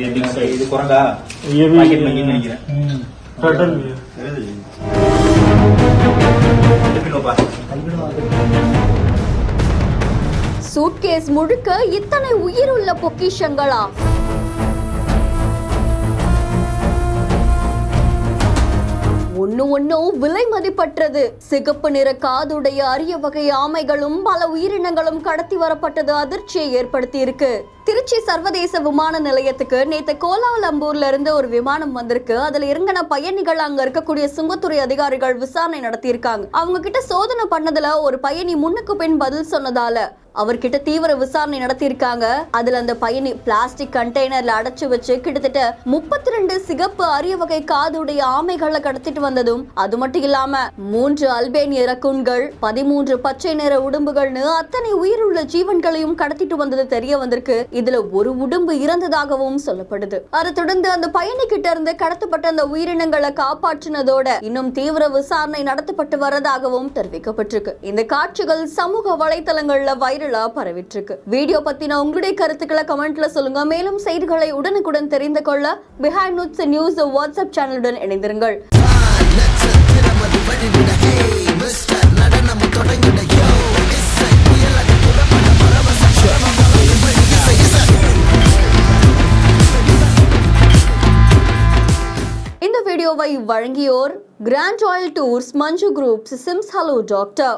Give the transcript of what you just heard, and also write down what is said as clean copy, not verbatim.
இது குரங்கா பாக்கெட் மங்கின்னு நினைக்கிறேன். சூட்கேஸ் முழுக்க இத்தனை உயிருள்ள பொக்கிஷங்களா? ஒன்னும் விலை மதிப்பற்றது. சிகப்பு நிற காதுடைய அரிய வகை ஆமைகளும் பல உயிரினங்களும் கடத்தி வரப்பட்டது அதிர்ச்சியை ஏற்படுத்தி இருக்கு. திருச்சி சர்வதேச விமான நிலையத்துக்கு நேத்து கோலாலம்பூர்ல இருந்து ஒரு விமானம் வந்திருக்கு. அதுல இறங்கின பயணிகள் அங்க இருக்கக்கூடிய சுங்கத்துறை அதிகாரிகள் விசாரணை நடத்தி இருக்காங்க. அவங்க கிட்ட சோதனை பண்ணதுல ஒரு பயணி முன்னுக்கு பின் பதில் சொன்னதால அவர்கிட்ட தீவிர விசாரணை நடத்தி இருக்காங்க. அதுல அந்த பயணி பிளாஸ்டிக் கண்டெய்னர்ல அடைச்சு வச்சு கிட்டத்தட்ட 32 சிகப்பு அரிய வகை காதுடைய ஆமைகளை கடத்திட்டு வந்ததும், அது மட்டும் இல்லாம 3 அல்பேனிய ரக்கூன்கள், 13 பச்சை நிற உடும்புகள்னு அத்தனை உயிருள்ள ஜீவன்களையும் கடத்திட்டு வந்தது தெரிய வந்திருக்கு. இதுல ஒரு உடும்பு இறந்ததாகவும் சொல்லப்படுது. அதை தொடர்ந்து அந்த பயணி கிட்ட இருந்து கடத்தப்பட்ட அந்த உயிரினங்களை காப்பாற்றினதோட இன்னும் தீவிர விசாரணை நடத்தப்பட்டு வரதாகவும் தெரிவிக்கப்பட்டிருக்கு. இந்த காட்சிகள் சமூக வலைதளங்கள்ல வைரலா பரவிட்டு இருக்கு. வீடியோ பத்தின உங்களுடைய கருத்துக்களை கமெண்ட்ல சொல்லுங்க. மேலும் செய்திகளை உடனுக்குடன் தெரிந்து கொள்ள பிஹைண்ட் நூட்ஸ் நியூஸ் வாட்ஸ்அப் சேனலுடன் இணைந்திருங்கள். இந்த வீடியோவை வழங்கியோர் கிராண்ட் ராயல் டூர்ஸ், மஞ்சு குரூப்ஸ், சிம்ஸ் ஹலோ டாக்டர்.